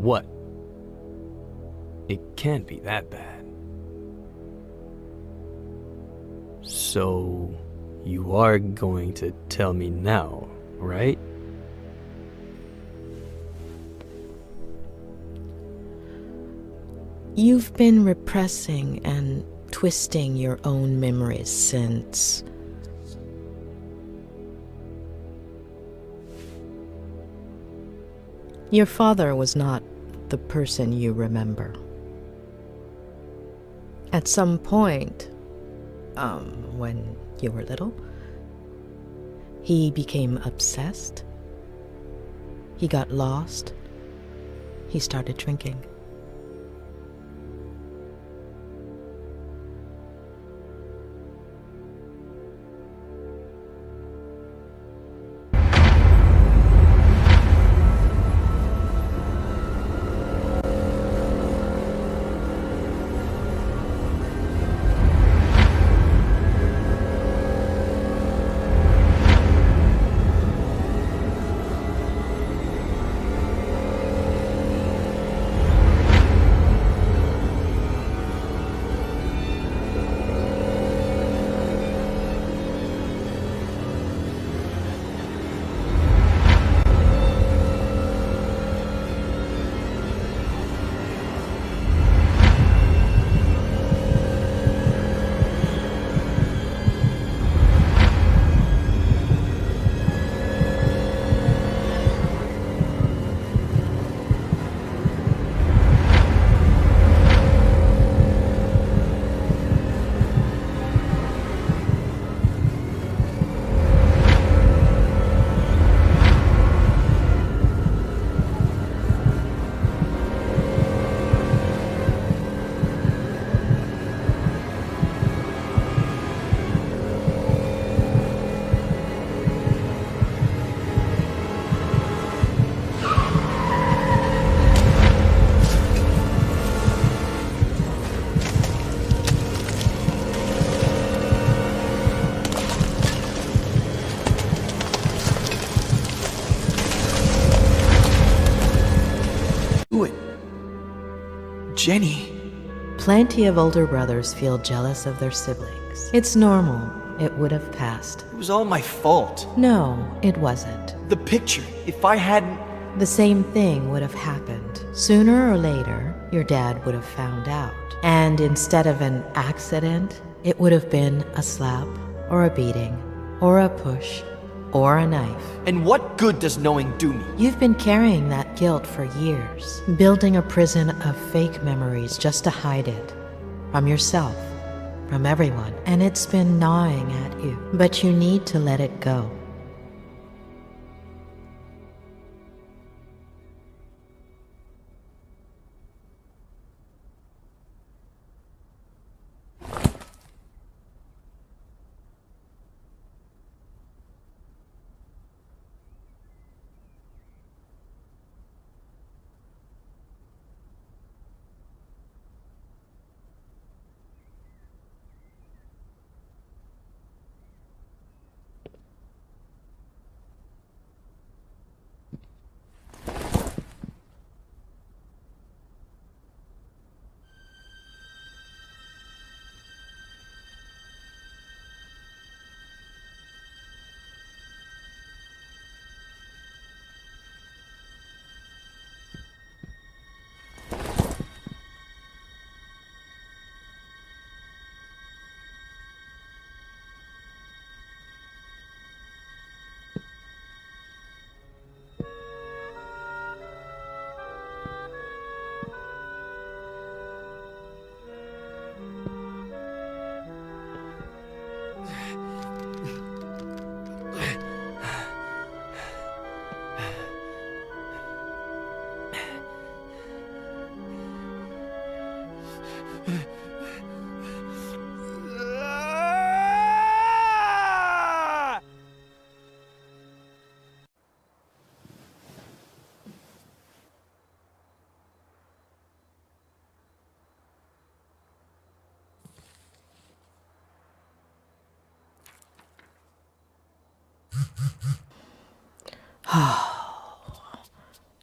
what? It can't be that bad. So, you are going to tell me now, right? You've been repressing and twisting your own memories since... Your father was not the person you remember. At some point, when you were little, he became obsessed. He got lost. He started drinking. Jenny. Plenty of older brothers feel jealous of their siblings. It's normal. It would have passed. It was all my fault. No, it wasn't. The picture, if I hadn't... The same thing would have happened. Sooner or later, your dad would have found out. And instead of an accident, it would have been a slap, or a beating, or a push, or a knife. And what good does knowing do me? You've been carrying that guilt for years, building a prison of fake memories just to hide it. From yourself, from everyone, and it's been gnawing at you. But you need to let it go.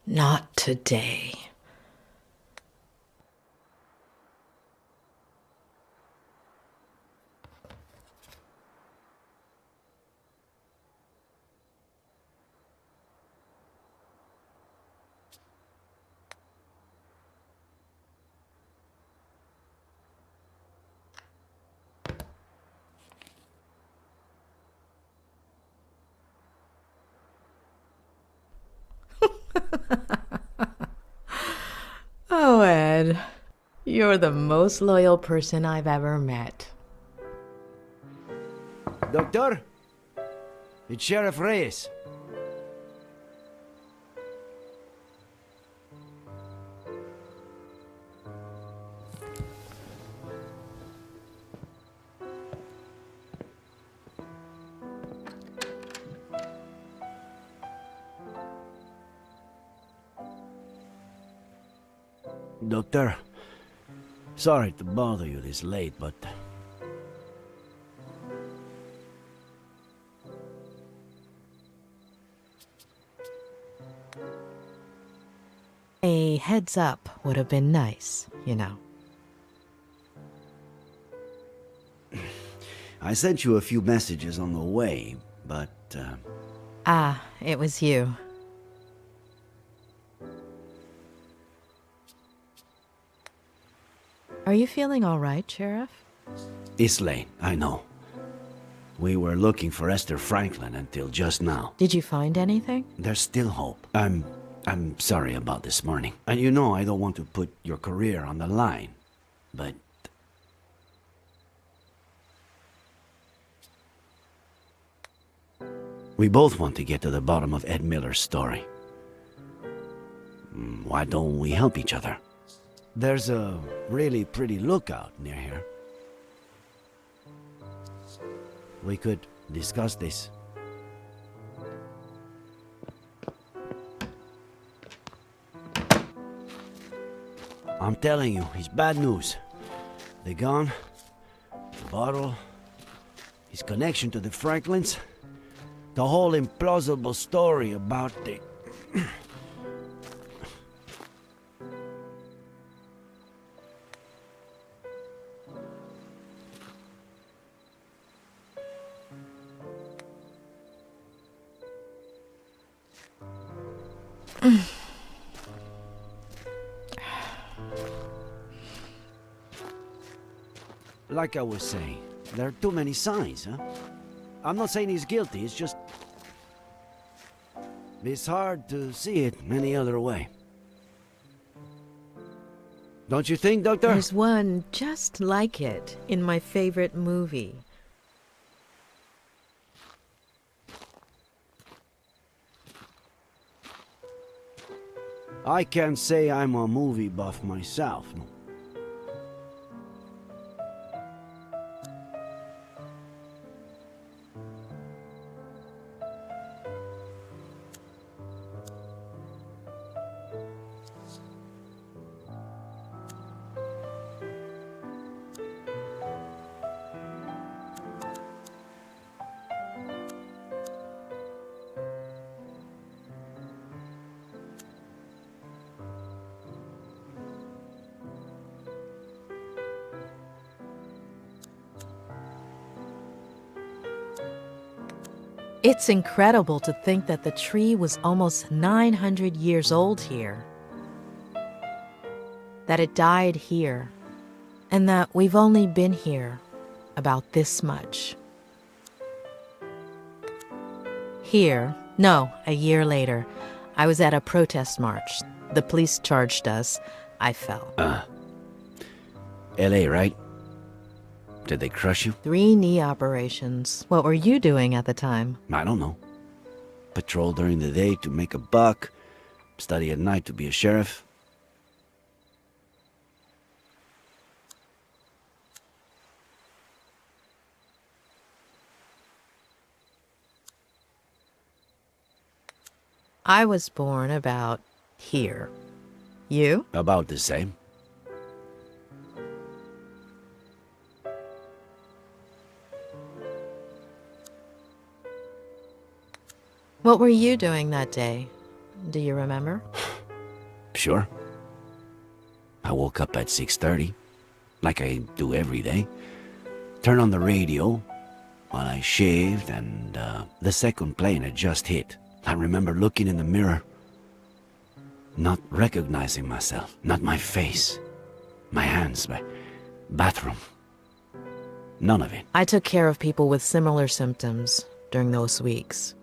Not today. Oh, Ed, you're the most loyal person I've ever met. Doctor? It's Sheriff Reyes. Doctor, sorry to bother you this late, but... A heads up would have been nice, you know. I sent you a few messages on the way, but... Ah, it was you. Are you feeling all right, Sheriff? It's late, I know. We were looking for Esther Franklin until just now. Did you find anything? There's still hope. I'm sorry about this morning. And you know I don't want to put your career on the line, but... We both want to get to the bottom of Ed Miller's story. Why don't we help each other? There's a really pretty lookout near here. We could discuss this. I'm telling you, it's bad news. The gun, the bottle, his connection to the Franklins, the whole implausible story about the... Like I was saying, there are too many signs, huh? I'm not saying he's guilty, it's just... It's hard to see it any other way. Don't you think, Doctor? There's one just like it in my favorite movie. I can't say I'm a movie buff myself. No. It's incredible to think that the tree was almost 900 years old here. That it died here. And that we've only been here about this much. Here, no, a year later, I was at a protest march. The police charged us. I fell. LA, right? Did they crush you? 3 knee operations. What were you doing at the time? I don't know. Patrol during the day to make a buck, study at night to be a sheriff. I was born about here. You? About the same. What were you doing that day? Do you remember? Sure. I woke up at 6:30, like I do every day. Turned on the radio while I shaved, and the second plane had just hit. I remember looking in the mirror, not recognizing myself, not my face, my hands, my bathroom. None of it. I took care of people with similar symptoms during those weeks.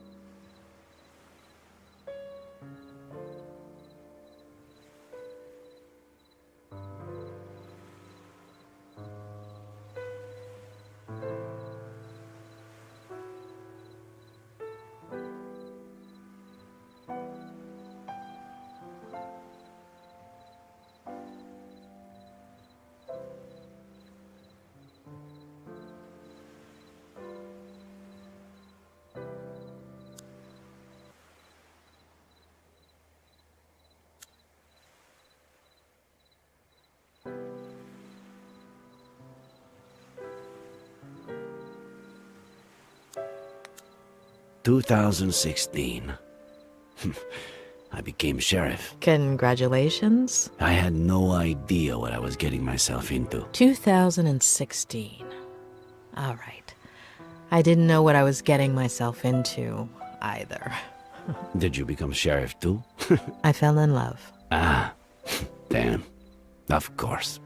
2016. I became sheriff. Congratulations. I had no idea what I was getting myself into. 2016. All right. I didn't know what I was getting myself into either. Did you become sheriff too? I fell in love. Ah, damn. Of course.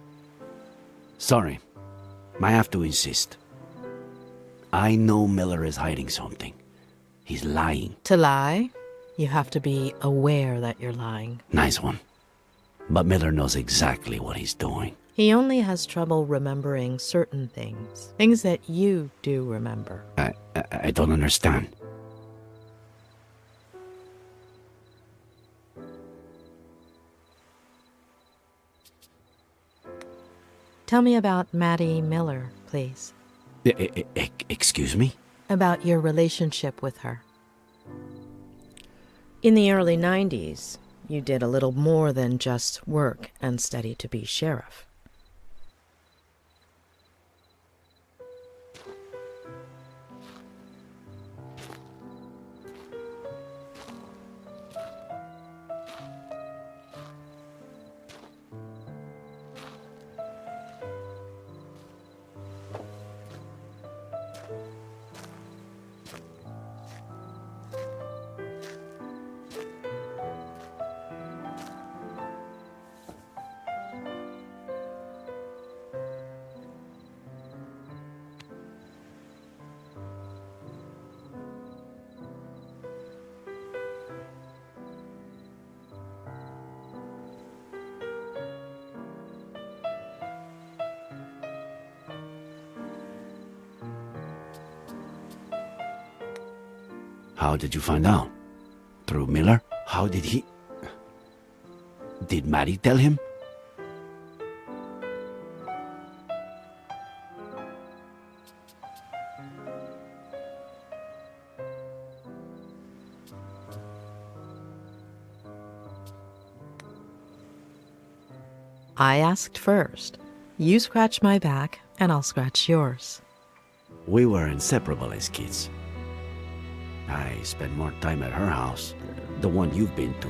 Sorry. I have to insist. I know Miller is hiding something. He's lying. To lie, you have to be aware that you're lying. Nice one. But Miller knows exactly what he's doing. He only has trouble remembering certain things. Things that you do remember. I don't understand. Tell me about Maddie Miller, please. Excuse me? About your relationship with her. In the early 90s, you did a little more than just work and study to be sheriff. How did you find out? Through Miller? How did he... Did Maddie tell him? I asked first. You scratch my back, and I'll scratch yours. We were inseparable as kids. I spent more time at her house, the one you've been to,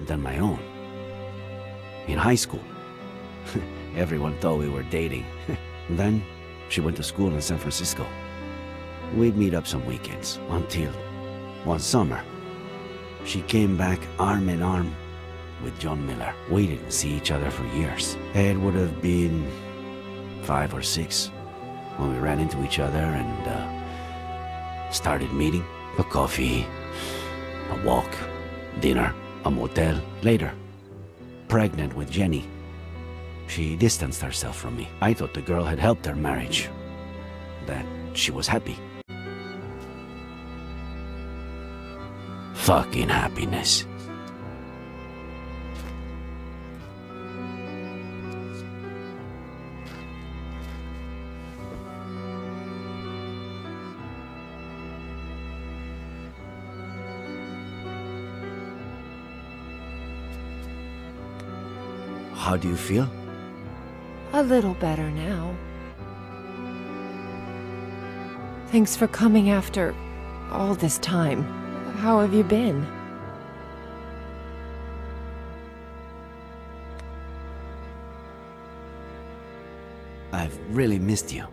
than my own. In high school, everyone thought we were dating. Then, she went to school in San Francisco. We'd meet up some weekends, until one summer, she came back arm in arm with John Miller. We didn't see each other for years. It would have been 5 or 6 when we ran into each other and started meeting. A coffee, a walk, dinner, a motel. Later, pregnant with Jenny, she distanced herself from me. I thought the girl had helped her marriage, that she was happy. Fucking happiness. How do you feel? A little better now. Thanks for coming after all this time. How have you been? I've really missed you.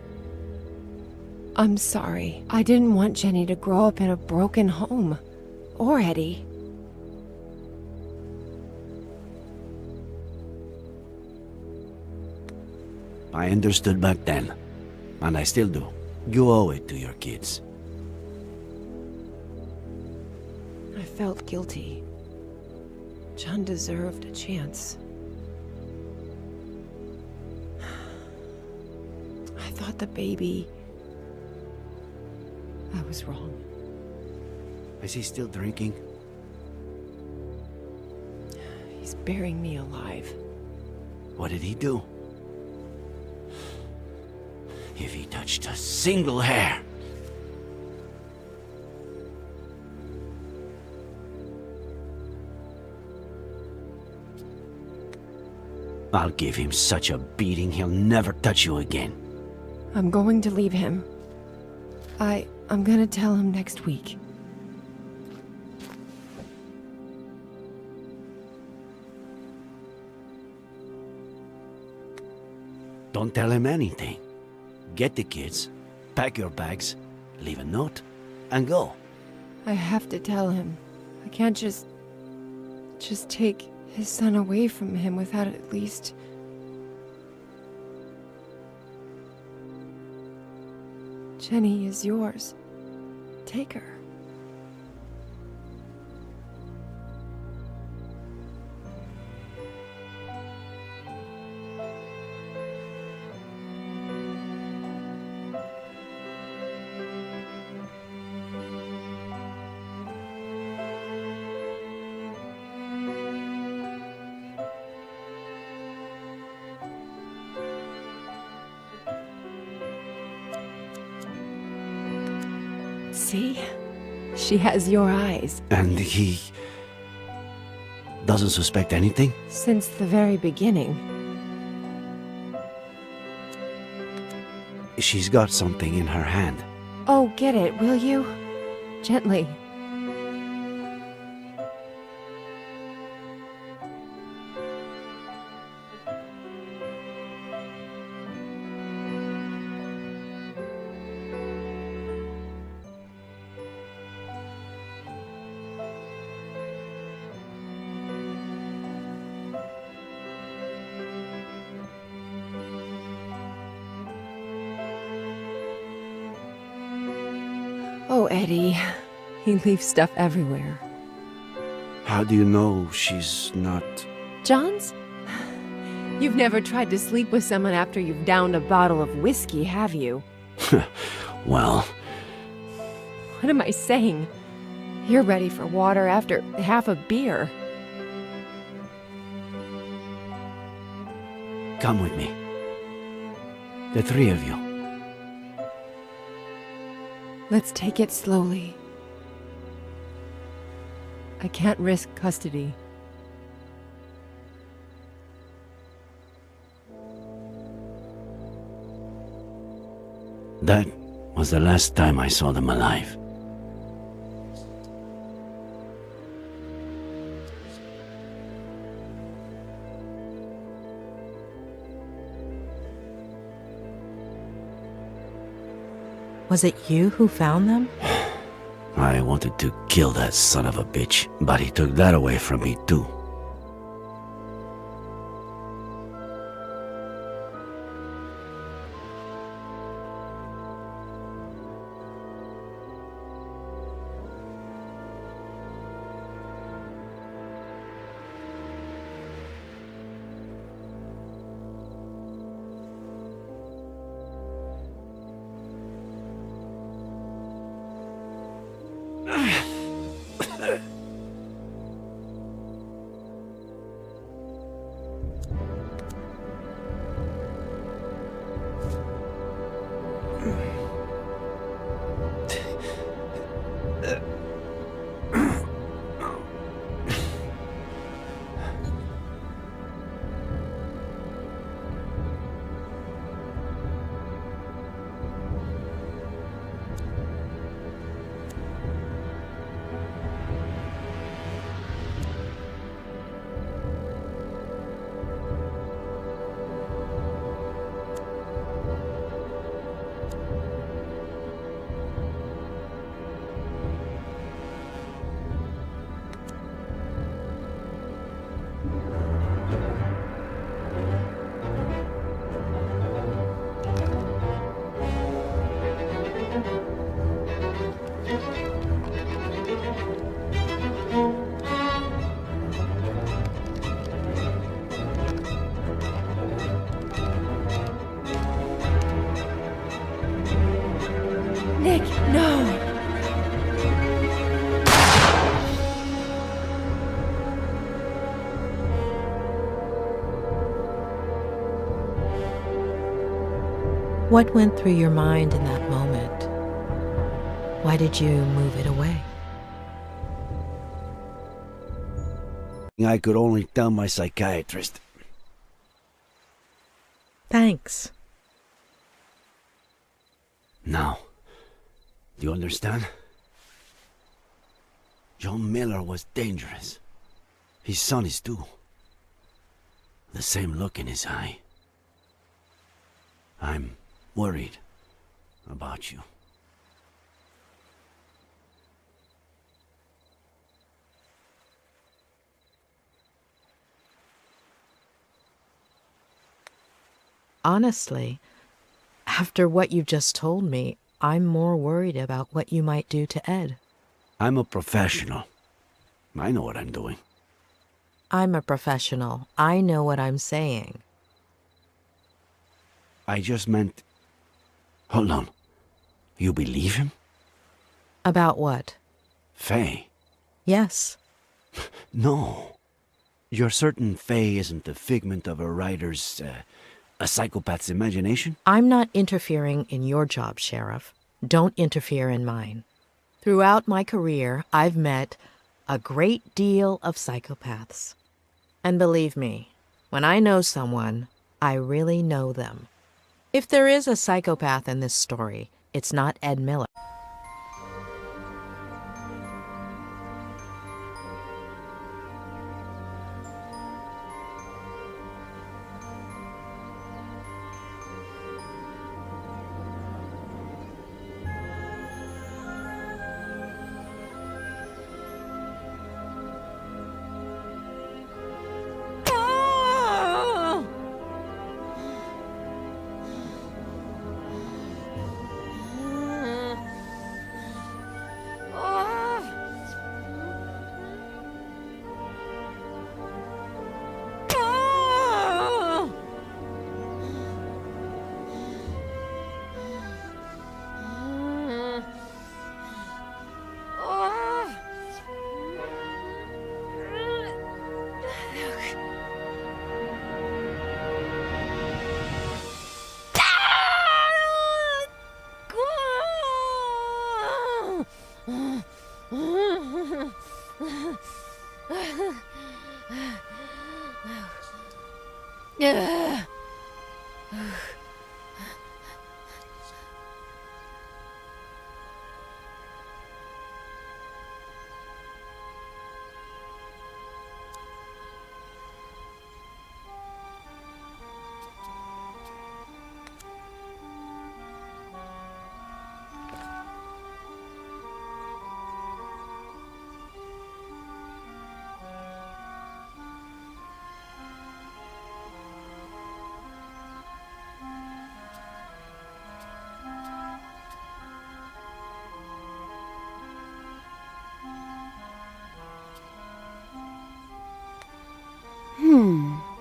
I'm sorry. I didn't want Jenny to grow up in a broken home. Or Eddie. I understood back then, and I still do. You owe it to your kids. I felt guilty. John deserved a chance. I thought the baby... I was wrong. Is he still drinking? He's burying me alive. What did he do? If he touched a single hair. I'll give him such a beating he'll never touch you again. I'm going to leave him. I I'm gonna tell him next week. Don't tell him anything. Get the kids, pack your bags, leave a note, and go. I have to tell him. I can't just take his son away from him without at least... Jenny is yours. Take her. See? She has your eyes. And he doesn't suspect anything? Since the very beginning. She's got something in her hand. Oh, get it, will you? Gently. Oh, Eddie. He leaves stuff everywhere. How do you know she's not... John's? You've never tried to sleep with someone after you've downed a bottle of whiskey, have you? Well... What am I saying? You're ready for water after half a beer. Come with me. The three of you. Let's take it slowly. I can't risk custody. That was the last time I saw them alive. Was it you who found them? I wanted to kill that son of a bitch, but he took that away from me too. Nick, no! What went through your mind in that moment? Why did you move it away? I could only tell my psychiatrist. Thanks. Now, Do you understand? John Miller was dangerous. His son is too. The same look in his eye. I'm worried about you. Honestly, after what you've just told me, I'm more worried about what you might do to Ed. I'm a professional. I know what I'm doing. I'm a professional. I know what I'm saying. I just meant... Hold on. You believe him? About what? Faye? Yes. No. You're certain Faye isn't a figment of a writer's, a psychopath's imagination? I'm not interfering in your job, Sheriff. Don't interfere in mine. Throughout my career, I've met a great deal of psychopaths. And believe me, when I know someone, I really know them. If there is a psychopath in this story, it's not Ed Miller.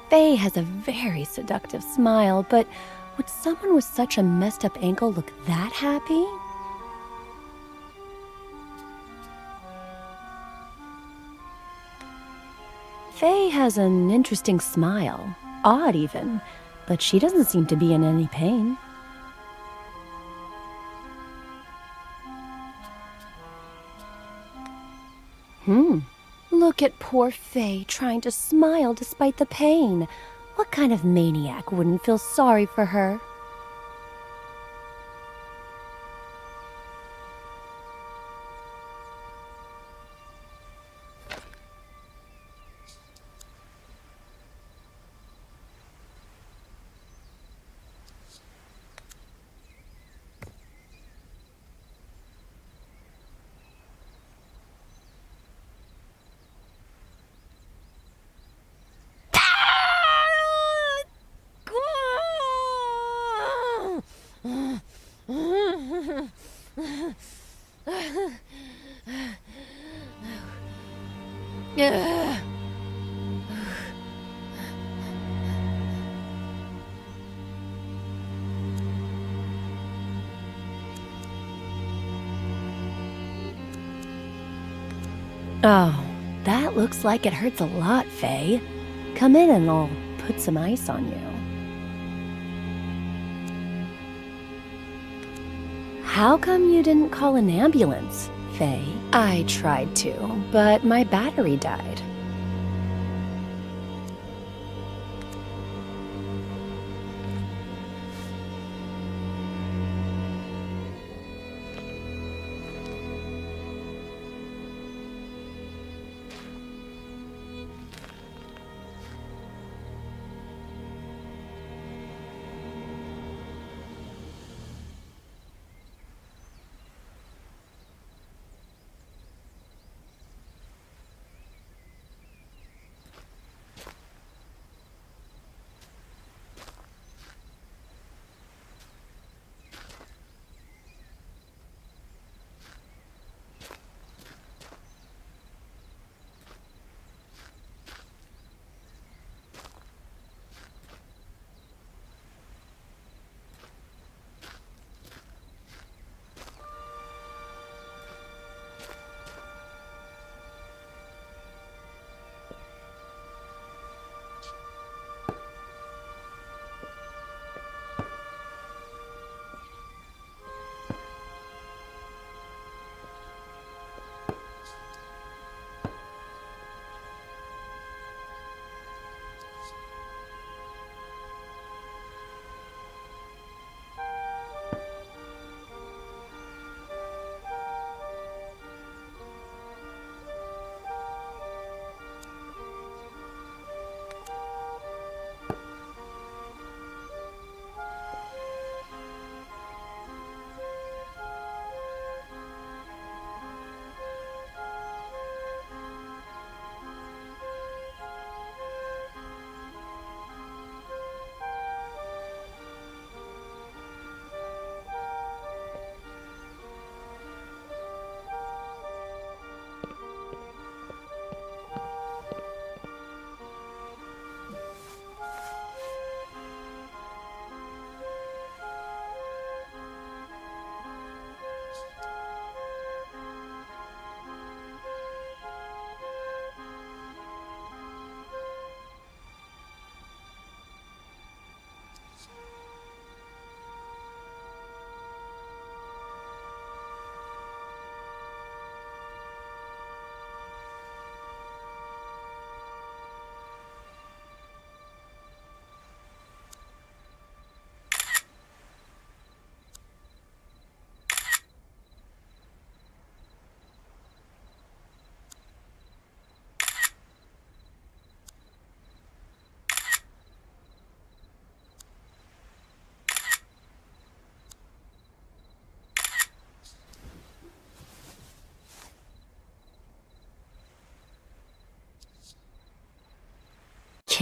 Faye has a very seductive smile, but would someone with such a messed up ankle look that happy? Faye has an interesting smile, odd even, but she doesn't seem to be in any pain. Look at poor Faye trying to smile despite the pain. What kind of maniac wouldn't feel sorry for her? Oh, that looks like it hurts a lot, Faye. Come in and I'll put some ice on you. How come you didn't call an ambulance, Faye? I tried to, but my battery died.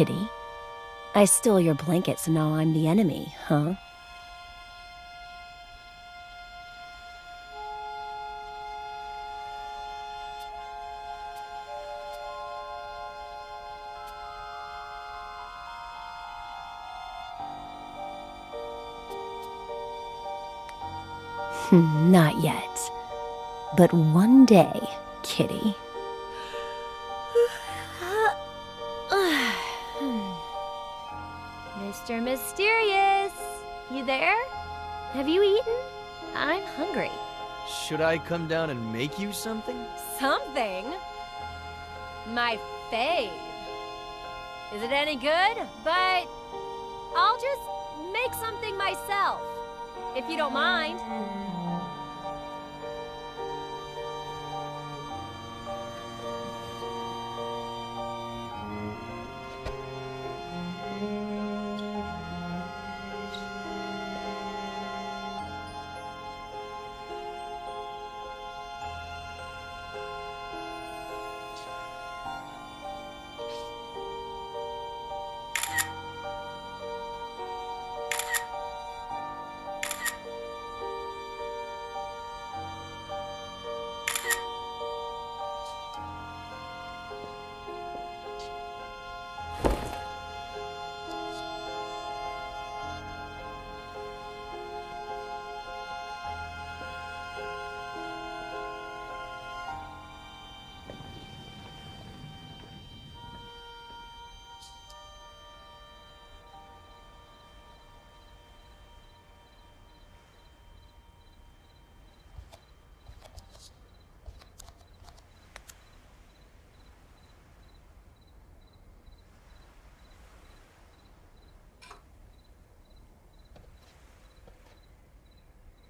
Kitty? I stole your blanket, so now I'm the enemy, huh? Not yet. But one day, Kitty. Mr. Mysterious, you there? Have you eaten? I'm hungry. Should I come down and make you something? Something? My fave. Is it any good? But I'll just make something myself, if you don't mind.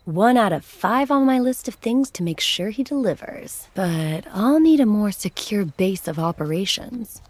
One out of 5 on my list of things to make sure he delivers. But I'll need a more secure base of operations.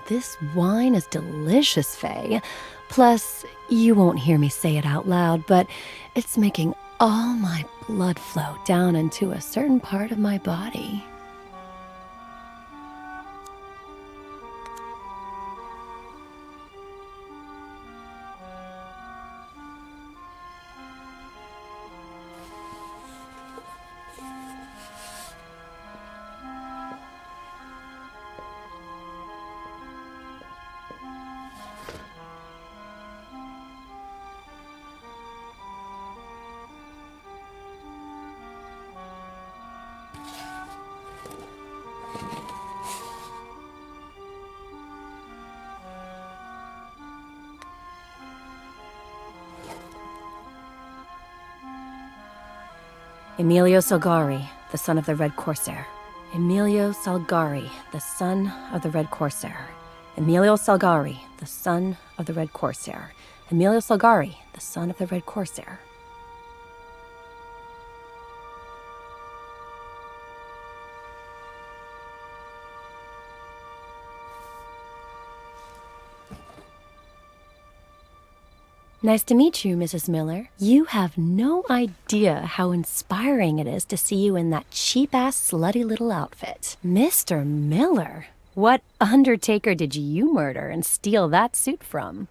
This wine is delicious, Faye. Plus, you won't hear me say it out loud, but it's making all my blood flow down into a certain part of my body. Emilio Salgari, the son of the Red Corsair. Emilio Salgari, the son of the Red Corsair. Emilio Salgari, the son of the Red Corsair. Emilio Salgari, the son of the Red Corsair. Nice to meet you, Mrs. Miller. You have no idea how inspiring it is to see you in that cheap-ass, slutty little outfit. Mr. Miller? What undertaker did you murder and steal that suit from?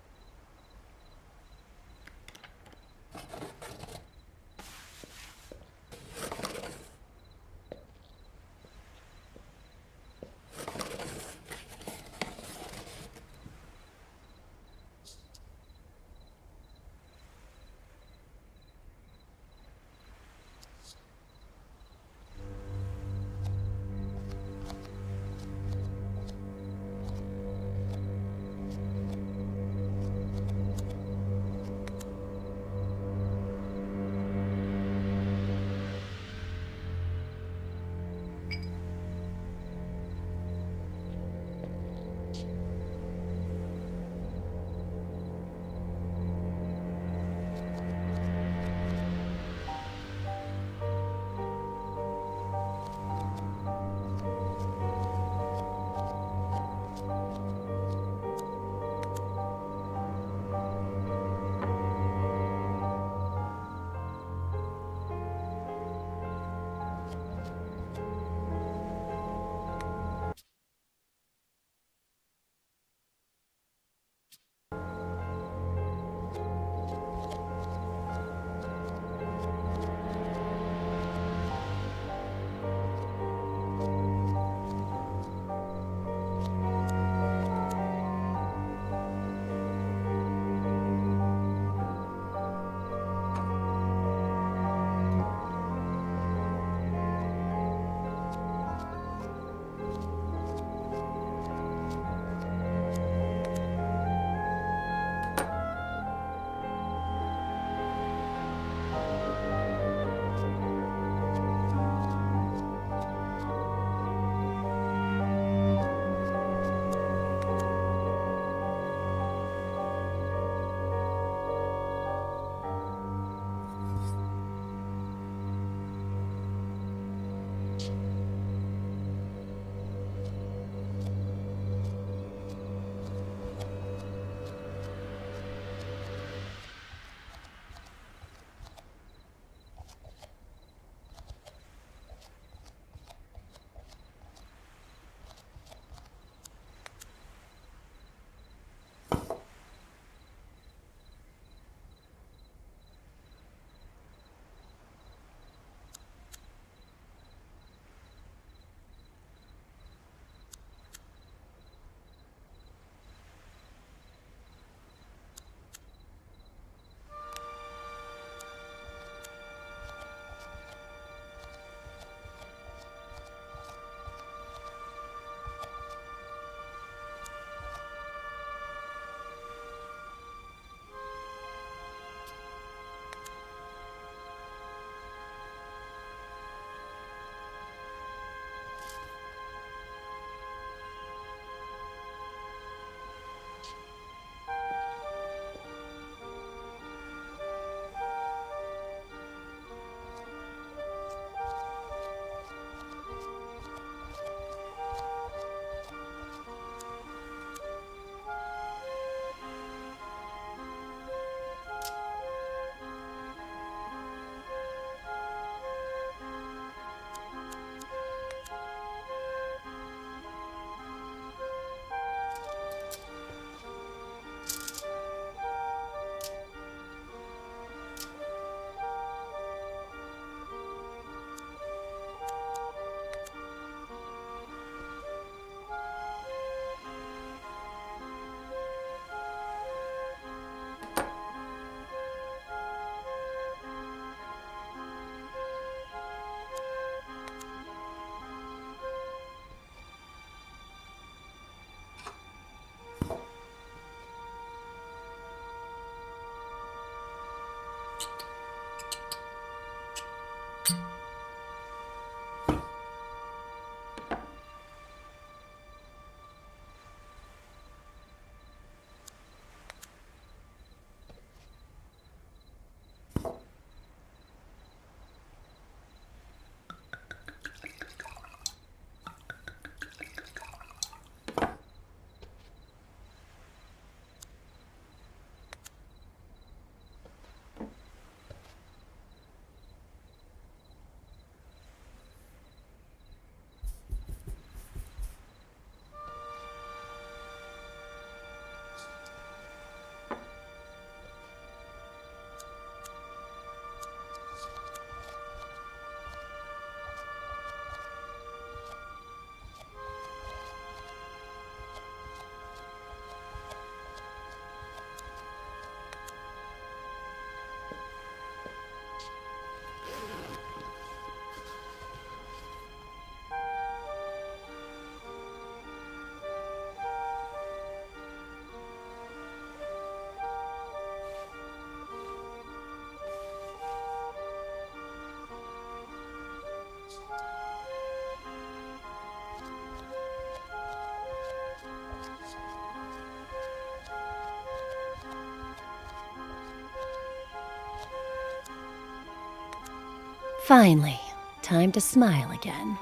Finally, time to smile again.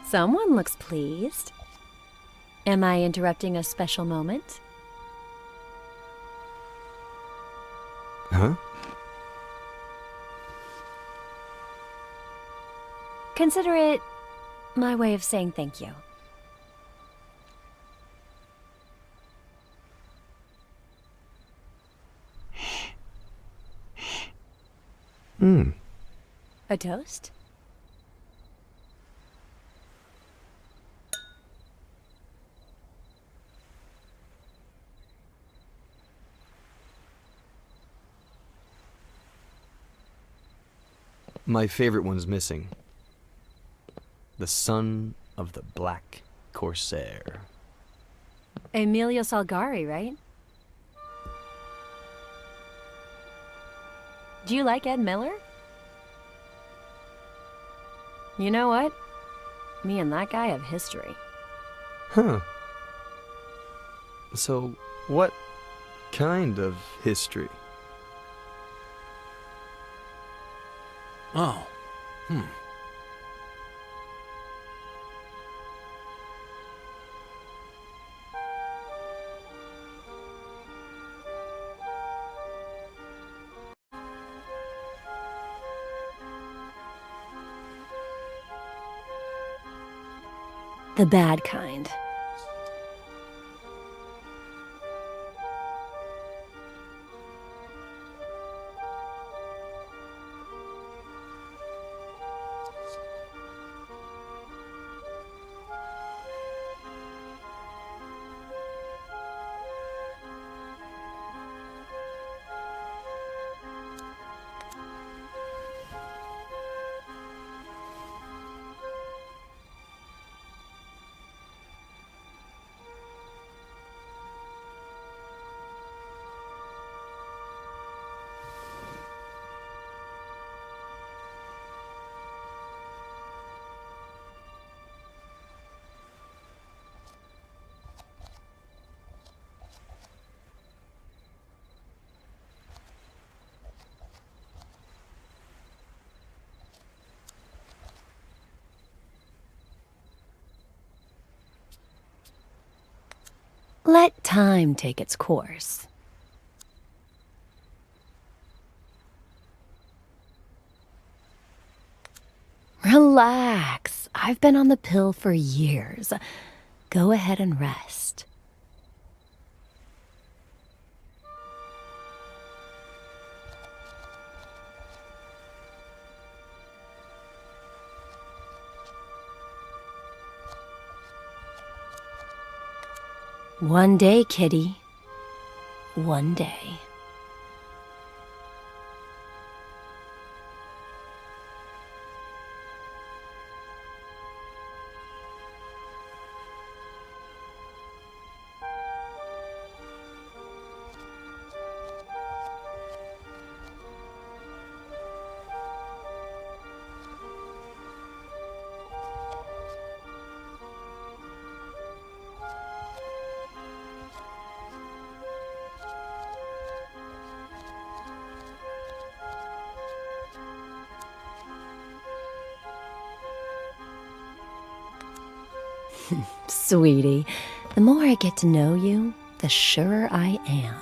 Someone looks pleased. Am I interrupting a special moment? Huh? Consider it my way of saying thank you. A toast? My favorite one's missing. The son of the Black Corsair. Emilio Salgari, right? Do you like Ed Miller? You know what? Me and that guy have history. Huh. So, what kind of history? Oh. The bad kind. Let time take its course. Relax. I've been on the pill for years. Go ahead and rest. One day, Kitty. One day. Sweetie, the more I get to know you, the surer I am.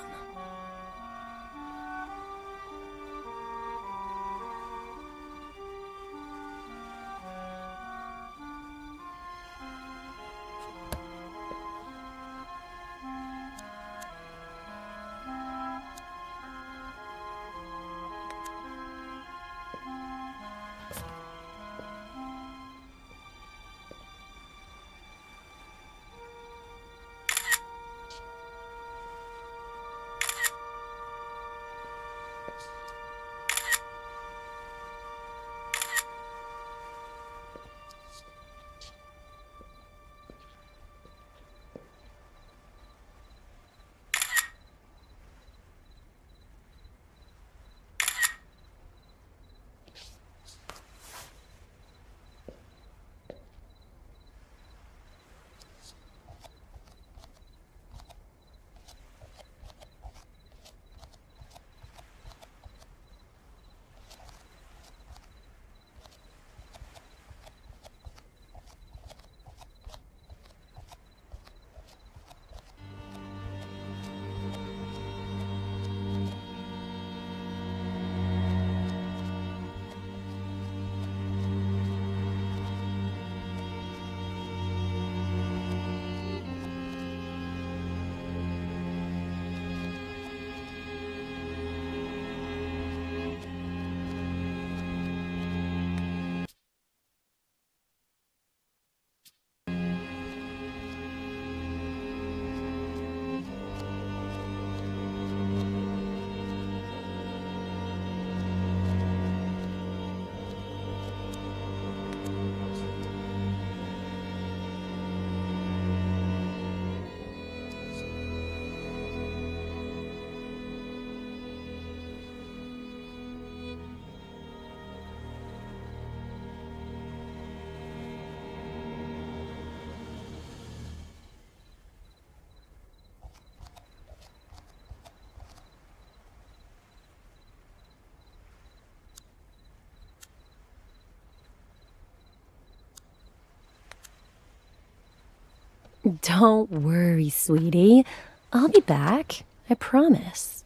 Don't worry, sweetie. I'll be back. I promise.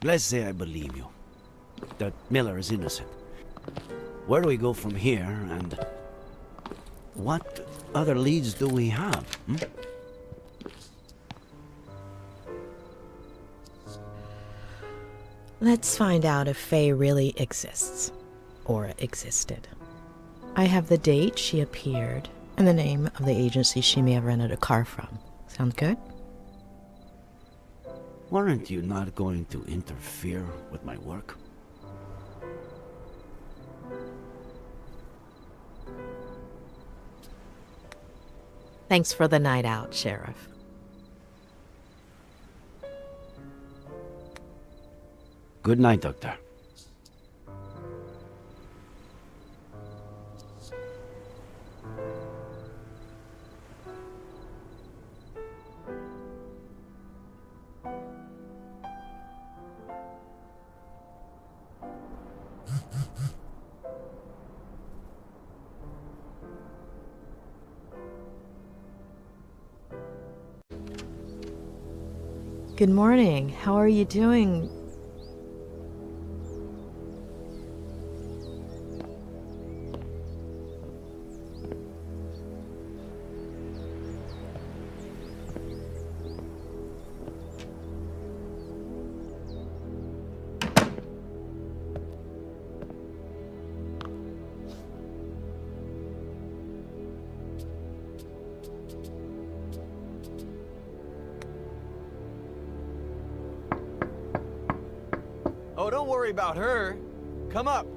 Let's say I believe you, that Miller is innocent. Where do we go from here, and what other leads do we have? Let's find out if Faye really exists. Or existed. I have the date she appeared and the name of the agency she may have rented a car from. Sound good? Weren't you not going to interfere with my work? Thanks for the night out, Sheriff. Good night, Doctor. Good morning. How are you doing? Oh, don't worry about her. Come up.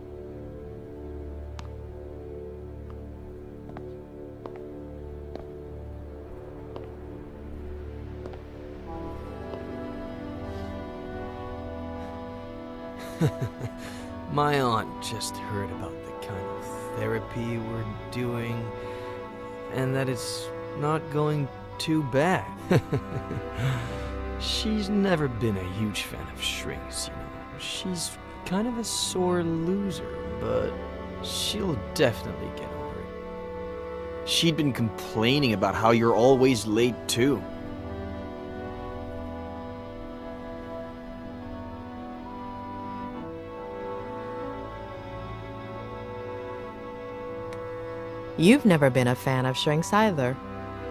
My aunt just heard about the kind of therapy we're doing, and that it's not going too bad. She's never been a huge fan of shrinks, you know. She's kind of a sore loser, but she'll definitely get over it. She'd been complaining about how you're always late, too. You've never been a fan of shrinks either.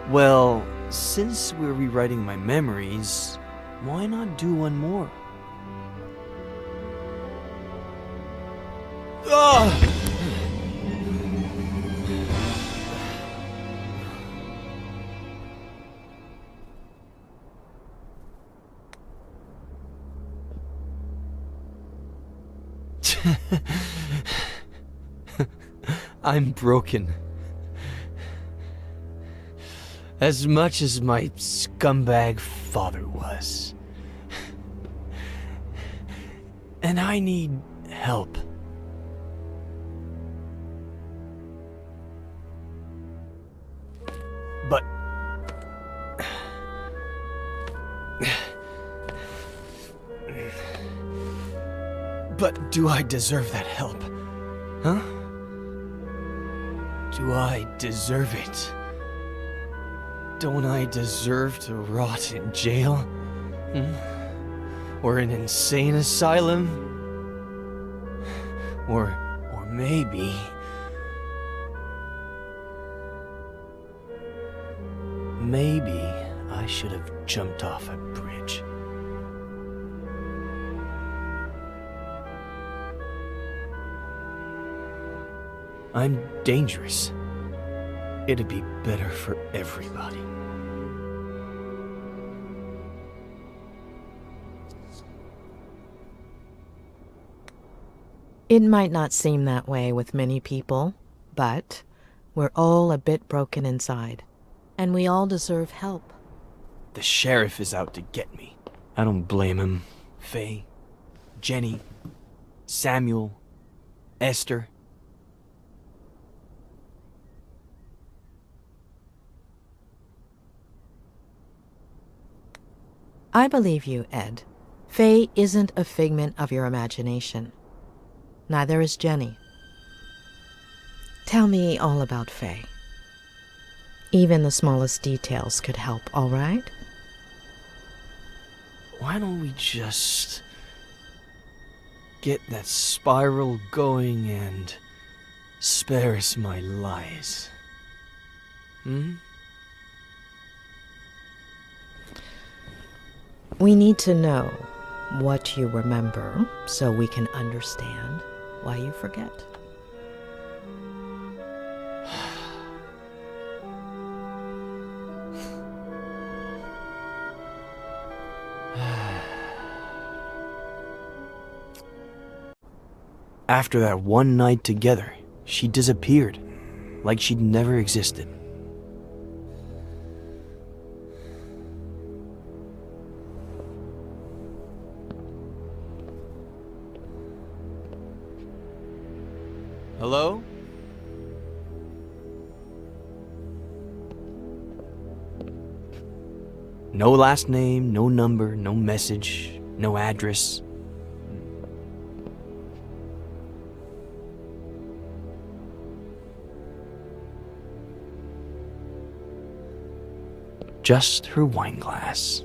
Well, since we're rewriting my memories, why not do one more? Ugh! I'm broken. As much as my scumbag father was. And I need help. But do I deserve that help? Huh? Do I deserve it? Don't I deserve to rot in jail? Or an insane asylum? Or maybe... Maybe I should have jumped off a bridge. I'm dangerous. It'd be better for everybody. It might not seem that way with many people, but we're all a bit broken inside, and we all deserve help. The sheriff is out to get me. I don't blame him. Faye, Jenny, Samuel, Esther. I believe you, Ed. Faye isn't a figment of your imagination. Neither is Jenny. Tell me all about Faye. Even the smallest details could help, all right? Why don't we just get that spiral going and spare us my lies? We need to know what you remember so we can understand why you forget. After that one night together, she disappeared, like she'd never existed. Hello? No last name, no number, no message, no address. Just her wine glass.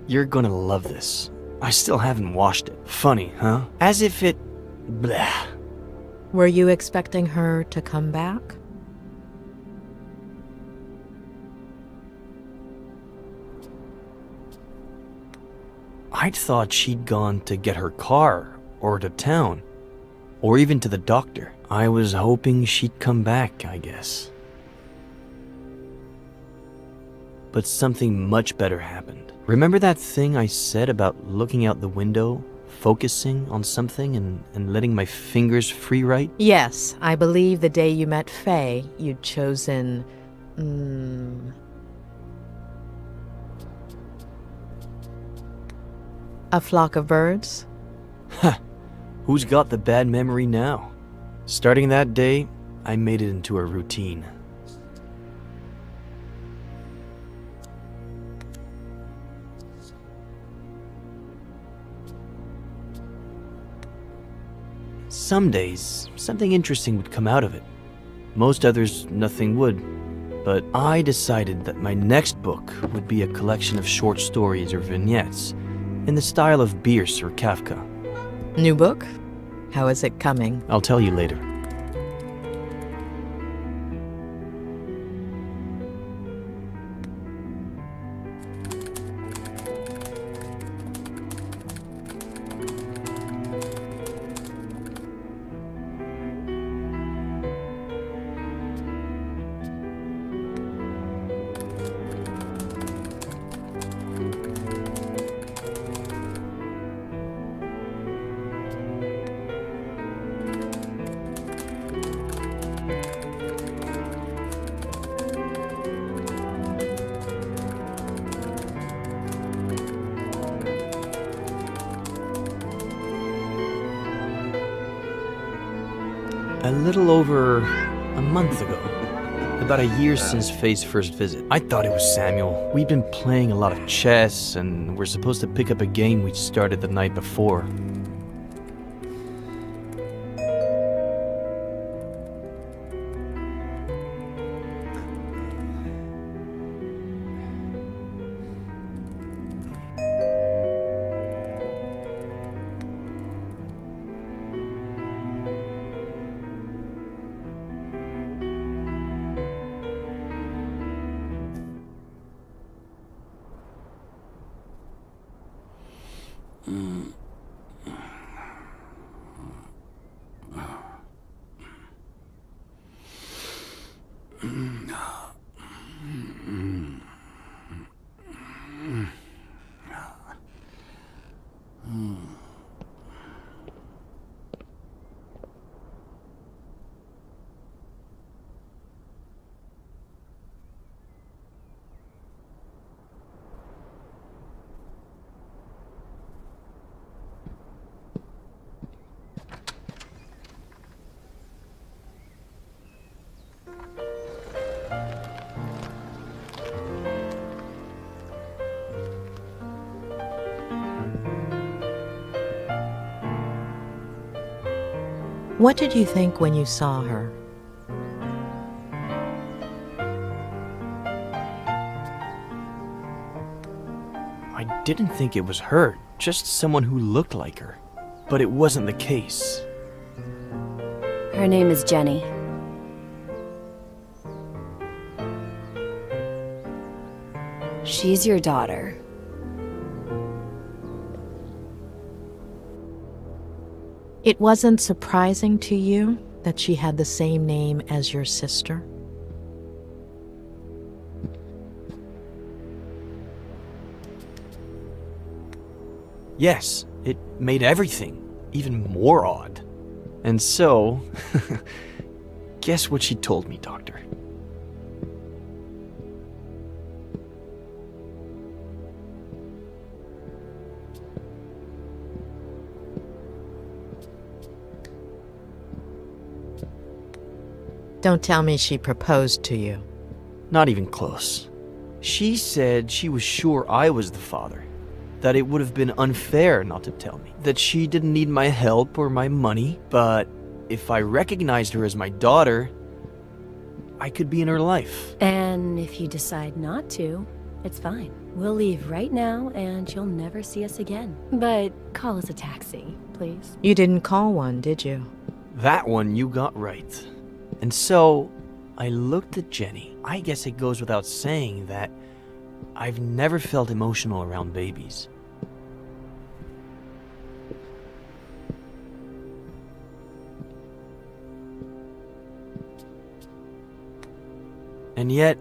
You're gonna love this. I still haven't washed it. Funny, huh? As if it... blah. Were you expecting her to come back? I I'd thought she'd gone to get her car, or to town, or even to the doctor. I was hoping she'd come back, I guess. But something much better happened. Remember that thing I said about looking out the window, focusing on something and letting my fingers free write? Yes, I believe the day you met Faye, you'd chosen... a flock of birds? Who's got the bad memory now? Starting that day, I made it into a routine. Some days, something interesting would come out of it. Most others, nothing would. But I decided that my next book would be a collection of short stories or vignettes in the style of Bierce or Kafka. New book? How is it coming? I'll tell you later. A little over a month ago. About a year since Faye's first visit. I thought it was Samuel. We'd been playing a lot of chess, and we're supposed to pick up a game we'd started the night before. What did you think when you saw her? I didn't think it was her, just someone who looked like her. But it wasn't the case. Her name is Jenny. She's your daughter. It wasn't surprising to you that she had the same name as your sister? Yes, it made everything even more odd. And so, guess what she told me, Doctor? Don't tell me she proposed to you. Not even close. She said she was sure I was the father, that it would have been unfair not to tell me, that she didn't need my help or my money, but if I recognized her as my daughter, I could be in her life. And if you decide not to, it's fine. We'll leave right now and you'll never see us again. But call us a taxi, please. You didn't call one, did you? That one you got right. And so, I looked at Jenny. I guess it goes without saying that I've never felt emotional around babies. And yet,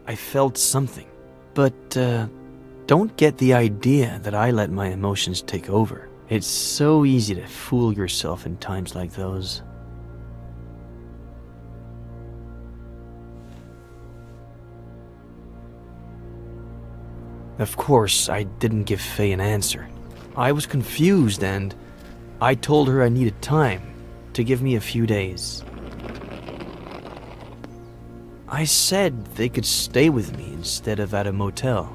I felt something. But, don't get the idea that I let my emotions take over. It's so easy to fool yourself in times like those. Of course, I didn't give Faye an answer. I was confused and I told her I needed time to give me a few days. I said they could stay with me instead of at a motel.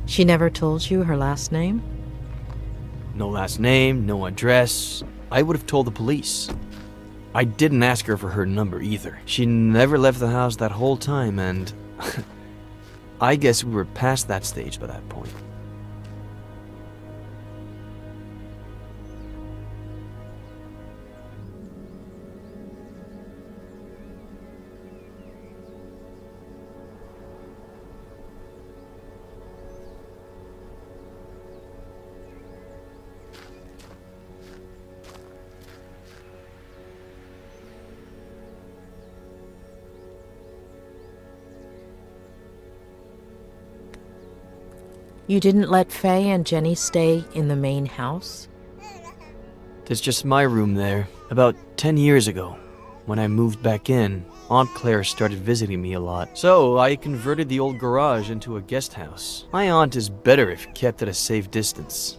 She never told you her last name? No last name, no address. I would have told the police. I didn't ask her for her number either. She never left the house that whole time, and I guess we were past that stage by that point. You didn't let Faye and Jenny stay in the main house? There's just my room there. About 10 years ago, when I moved back in, Aunt Claire started visiting me a lot. So I converted the old garage into a guest house. My aunt is better if kept at a safe distance.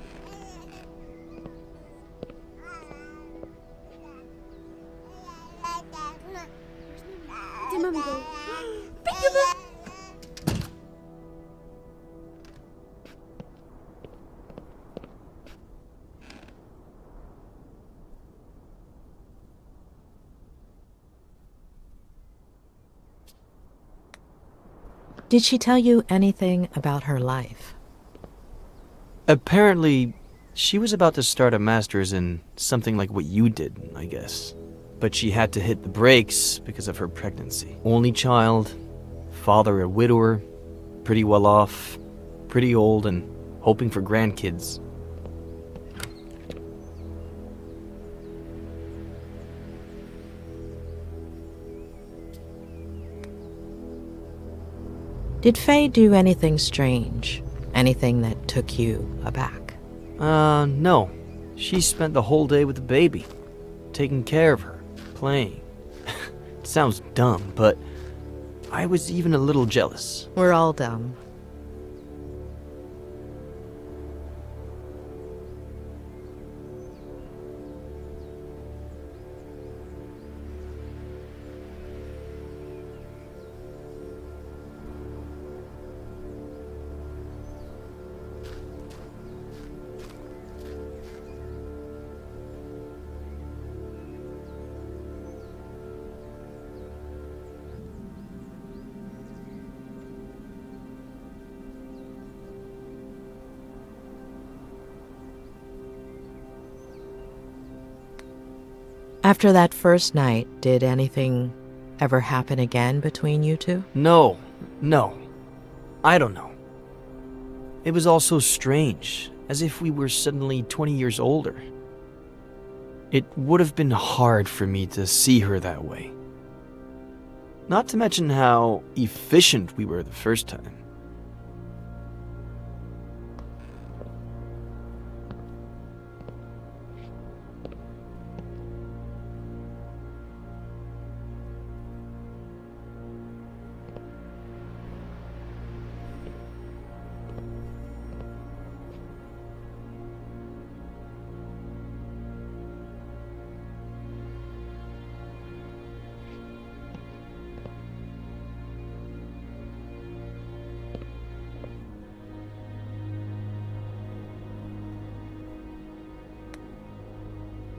Did she tell you anything about her life? Apparently, she was about to start a master's in something like what you did, I guess. But she had to hit the brakes because of her pregnancy. Only child, father a widower, pretty well off, pretty old, and hoping for grandkids. Did Faye do anything strange? Anything that took you aback? No. She spent the whole day with the baby, taking care of her, playing. It sounds dumb, but I was even a little jealous. We're all dumb. After that first night, did anything ever happen again between you two? No. I don't know. It was all so strange, as if we were suddenly 20 years older. It would have been hard for me to see her that way. Not to mention how efficient we were the first time.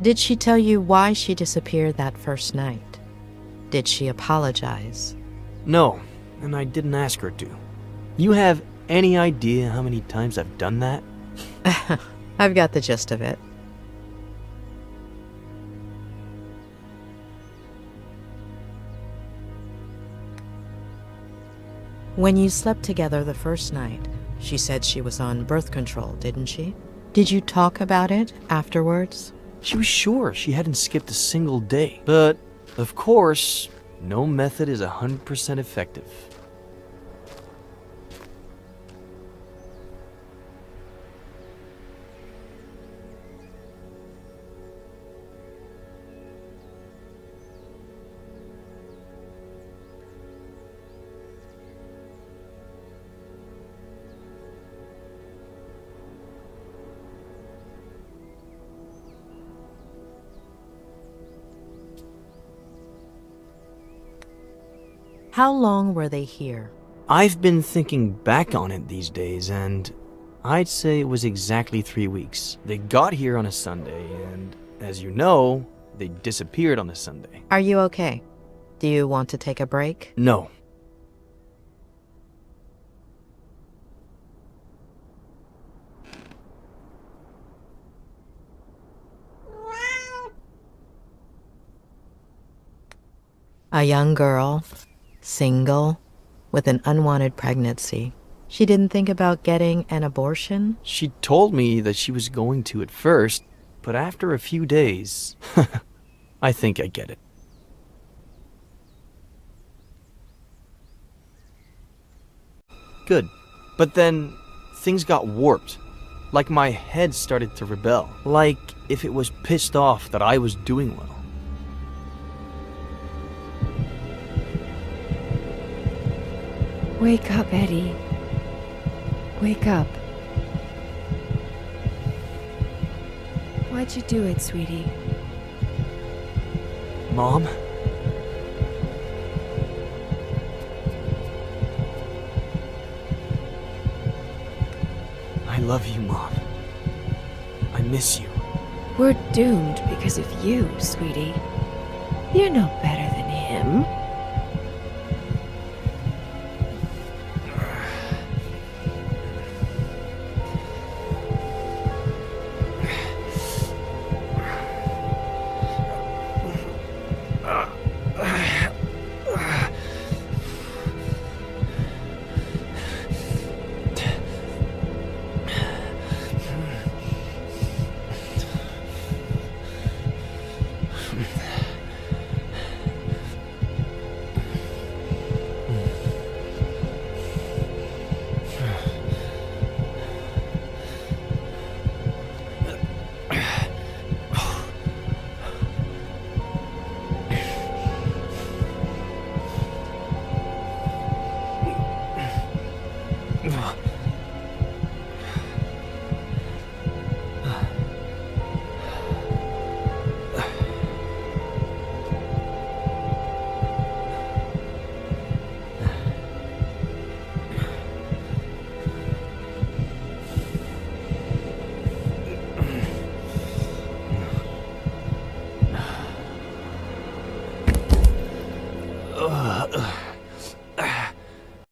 Did she tell you why she disappeared that first night? Did she apologize? No, and I didn't ask her to. You have any idea how many times I've done that? I've got the gist of it. When you slept together the first night, she said she was on birth control, didn't she? Did you talk about it afterwards? She was sure she hadn't skipped a single day. But, of course, no method is 100% effective. How long were they here? I've been thinking back on it these days, and I'd say it was exactly 3 weeks. They got here on a Sunday, and as you know, they disappeared on a Sunday. Are you okay? Do you want to take a break? No. A young girl, single, with an unwanted pregnancy. She didn't think about getting an abortion? She told me that she was going to at first, but after a few days, I think I get it. Good. But then, things got warped. Like my head started to rebel. Like if it was pissed off that I was doing well. Wake up, Eddie. Wake up. Why'd you do it, sweetie? Mom? I love you, Mom. I miss you. We're doomed because of you, sweetie. You're no better than him.